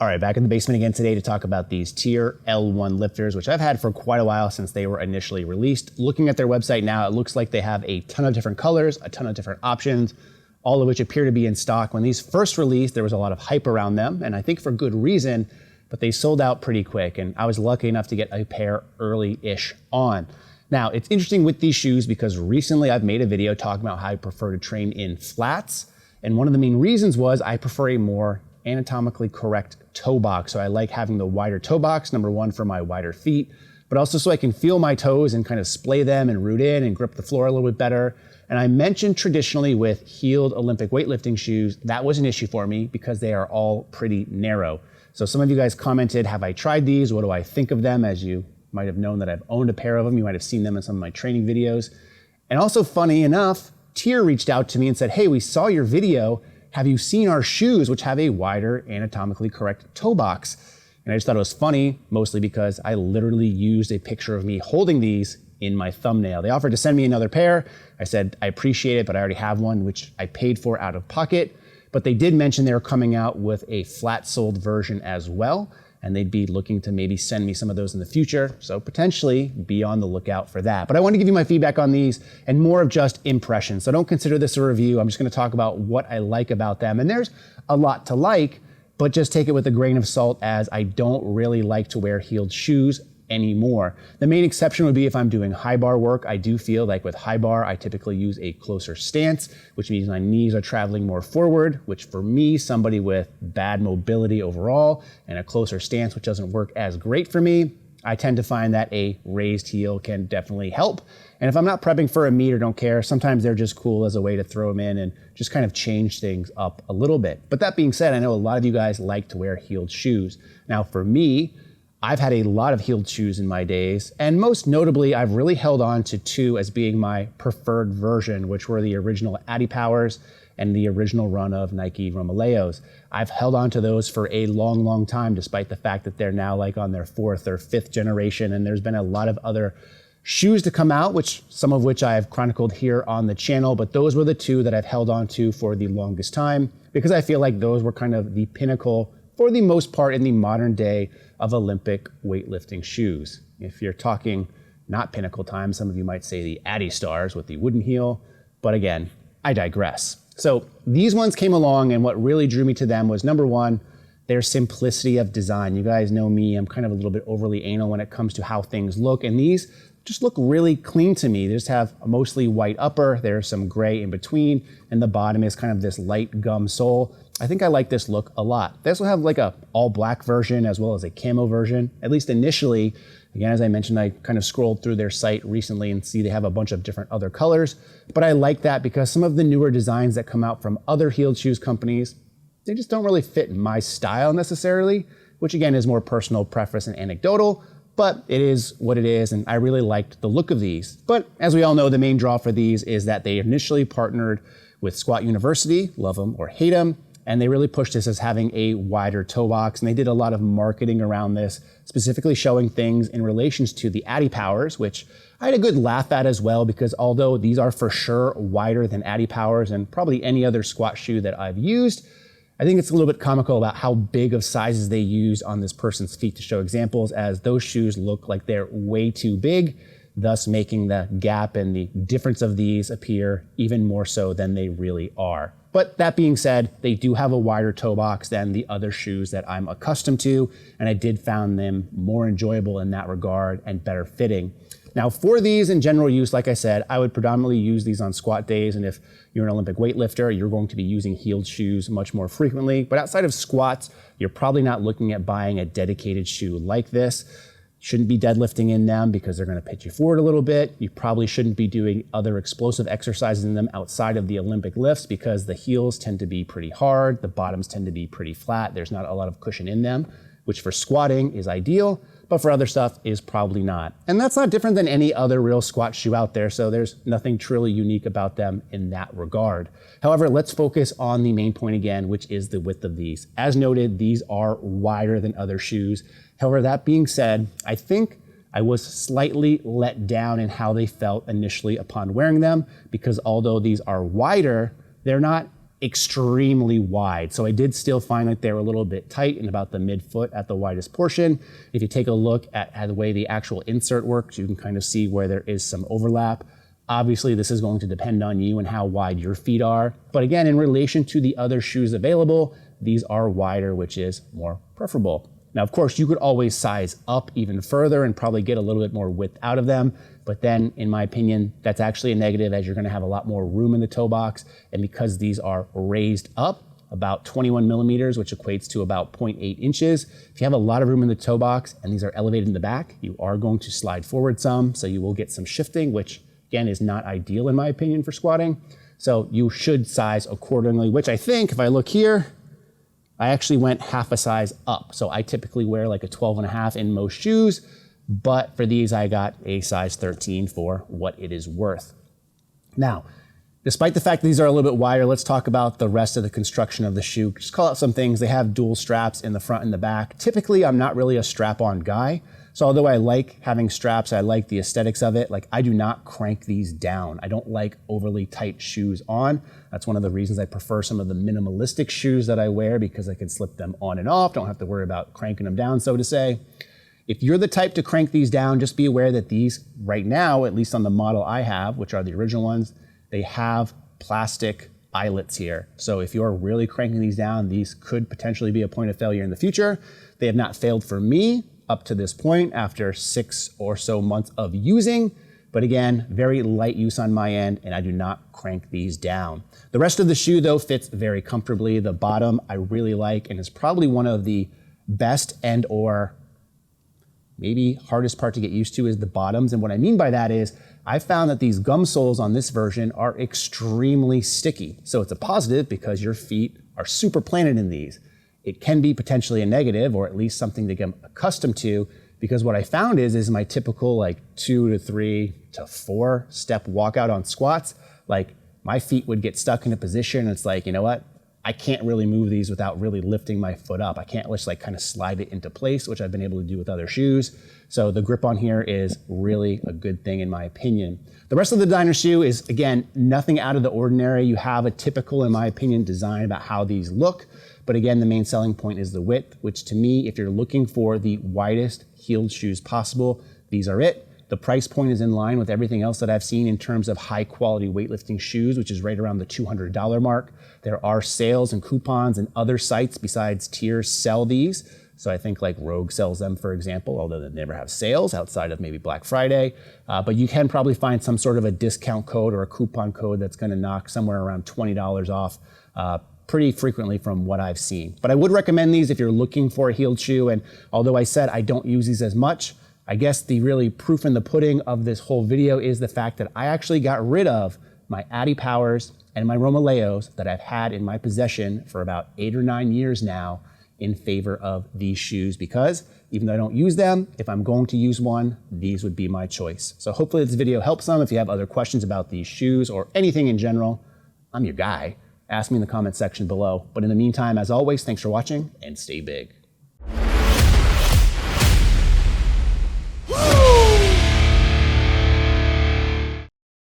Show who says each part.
Speaker 1: All right, back in the basement again today to talk about these Tyr L-1 lifters, which I've had for quite a while since they were initially released. Looking at their website now, it looks like they have a ton of different colors, a ton of different options, all of which appear to be in stock. When these first released, there was a lot of hype around them, and I think for good reason, but they sold out pretty quick, and I was lucky enough to get a pair early-ish on. Now, it's interesting with these shoes because recently I've made a video talking about how I prefer to train in flats, and one of the main reasons was I prefer a more anatomically correct toe box. So I like having the wider toe box, number one, for my wider feet, but also so I can feel my toes and kind of splay them and root in and grip the floor a little bit better. And I mentioned traditionally with heeled Olympic weightlifting shoes, that was an issue for me because they are all pretty narrow. So some of you guys commented, have I tried these? What do I think of them? As you might have known that I've owned a pair of them. You might have seen them in some of my training videos. And also funny enough, Tyr reached out to me and said, hey, we saw your video. Have you seen our shoes, which have a wider anatomically correct toe box? And I just thought it was funny, mostly because I literally used a picture of me holding these in my thumbnail. They offered to send me another pair. I said, I appreciate it, but I already have one, which I paid for out of pocket. But they did mention they were coming out with a flat-soled version as well, and they'd be looking to maybe send me some of those in the future. So potentially be on the lookout for that. But I want to give you my feedback on these and more of just impressions. So don't consider this a review. I'm just going to talk about what I like about them. And there's a lot to like, but just take it with a grain of salt as I don't really like to wear heeled shoes anymore. The main exception would be if I'm doing high bar work. I do feel like with high bar, I typically use a closer stance, which means my knees are traveling more forward, which for me, somebody with bad mobility overall and a closer stance, which doesn't work as great for me, I tend to find that a raised heel can definitely help. And if I'm not prepping for a meet or don't care, sometimes they're just cool as a way to throw them in and just kind of change things up a little bit. But that being said, I know a lot of you guys like to wear heeled shoes. Now for me, I've had a lot of heeled shoes in my days, and most notably, I've really held on to two as being my preferred version, which were the original Adipowers and the original run of Nike Romaleos. I've held on to those for a long, long time, despite the fact that they're now like on their fourth or fifth generation, and there's been a lot of other shoes to come out, which some of which I've chronicled here on the channel, but those were the two that I've held on to for the longest time because I feel like those were kind of the pinnacle for the most part in the modern day of Olympic weightlifting shoes. If you're talking not pinnacle time, some of you might say the Adistars with the wooden heel, but again, I digress. So these ones came along, and what really drew me to them was, number one, their simplicity of design. You guys know me, I'm kind of a little bit overly anal when it comes to how things look, and these just look really clean to me. They just have a mostly white upper, there's some gray in between, and the bottom is kind of this light gum sole. I think I like this look a lot. They also have like a all black version as well as a camo version, at least initially. Again, as I mentioned, I kind of scrolled through their site recently and see they have a bunch of different other colors, but I like that because some of the newer designs that come out from other heeled shoes companies, they just don't really fit my style necessarily, which again is more personal preference and anecdotal, but it is what it is, and I really liked the look of these. But as we all know, the main draw for these is that they initially partnered with Squat University, love them or hate them, and they really pushed this as having a wider toe box, and they did a lot of marketing around this, specifically showing things in relations to the Adipowers, which I had a good laugh at as well, because although these are for sure wider than Adipowers and probably any other squat shoe that I've used, I think it's a little bit comical about how big of sizes they used on this person's feet to show examples, as those shoes look like they're way too big, thus making the gap and the difference of these appear even more so than they really are. But that being said, they do have a wider toe box than the other shoes that I'm accustomed to, and I did find them more enjoyable in that regard and better fitting. Now for these in general use, like I said, I would predominantly use these on squat days, and if you're an Olympic weightlifter, you're going to be using heeled shoes much more frequently. But outside of squats, you're probably not looking at buying a dedicated shoe like this. Shouldn't be deadlifting in them because they're going to pitch you forward a little bit. You probably shouldn't be doing other explosive exercises in them outside of the Olympic lifts because the heels tend to be pretty hard, the bottoms tend to be pretty flat, there's not a lot of cushion in them, which for squatting is ideal, but for other stuff is probably not. And that's not different than any other real squat shoe out there, so there's nothing truly unique about them in that regard. However, let's focus on the main point again, which is the width of these. As noted, these are wider than other shoes. However, that being said, I think I was slightly let down in how they felt initially upon wearing them, because although these are wider, they're not extremely wide. So I did still find that they were a little bit tight in about the midfoot at the widest portion. If you take a look at the way the actual insert works, you can kind of see where there is some overlap. Obviously, this is going to depend on you and how wide your feet are. But again, in relation to the other shoes available, these are wider, which is more preferable. Now, of course, you could always size up even further and probably get a little bit more width out of them. But then, in my opinion, that's actually a negative, as you're going to have a lot more room in the toe box. And because these are raised up about 21 millimeters, which equates to about 0.8 inches, if you have a lot of room in the toe box and these are elevated in the back, you are going to slide forward some. So you will get some shifting, which again is not ideal in my opinion for squatting. So you should size accordingly, which I think if I look here, I actually went half a size up. So I typically wear like a 12.5 in most shoes, but for these I got a size 13 for what it is worth. Now, despite the fact that these are a little bit wider, let's talk about the rest of the construction of the shoe. Just call out some things. They have dual straps in the front and the back. Typically, I'm not really a strap-on guy. So although I like having straps, I like the aesthetics of it, like I do not crank these down. I don't like overly tight shoes on. That's one of the reasons I prefer some of the minimalistic shoes that I wear, because I can slip them on and off, don't have to worry about cranking them down, so to say. If you're the type to crank these down, just be aware that these right now, at least on the model I have, which are the original ones, they have plastic eyelets here. So if you're really cranking these down, these could potentially be a point of failure in the future. They have not failed for me up to this point after 6 or so months of using. But again, very light use on my end, and I do not crank these down. The rest of the shoe though fits very comfortably. The bottom I really like, and is probably one of the best and or maybe hardest part to get used to is the bottoms. And what I mean by that is I found that these gum soles on this version are extremely sticky. So it's a positive because your feet are super planted in these. It can be potentially a negative, or at least something to get accustomed to, because what I found is my typical like 2 to 3 to 4 step walkout on squats, like my feet would get stuck in a position. It's like, you know what? I can't really move these without really lifting my foot up. I can't just like kind of slide it into place, which I've been able to do with other shoes. So the grip on here is really a good thing in my opinion. The rest of the Diner shoe is, again, nothing out of the ordinary. You have a typical, in my opinion, design about how these look. But again, the main selling point is the width, which to me, if you're looking for the widest heeled shoes possible, these are it. The price point is in line with everything else that I've seen in terms of high quality weightlifting shoes, which is right around the $200 mark. There are sales and coupons, and other sites besides Tyr sell these. So I think like Rogue sells them, for example, although they never have sales outside of maybe Black Friday. But you can probably find some sort of a discount code or a coupon code that's gonna knock somewhere around $20 off pretty frequently from what I've seen. But I would recommend these if you're looking for a heeled shoe. And although I said I don't use these as much, I guess the really proof in the pudding of this whole video is the fact that I actually got rid of my Adipowers and my Romaleos that I've had in my possession for about 8 or 9 years now in favor of these shoes, because even though I don't use them, if I'm going to use one, these would be my choice. So hopefully this video helps some. If you have other questions about these shoes or anything in general, I'm your guy. Ask me in the comments section below. But in the meantime, as always, thanks for watching and stay big.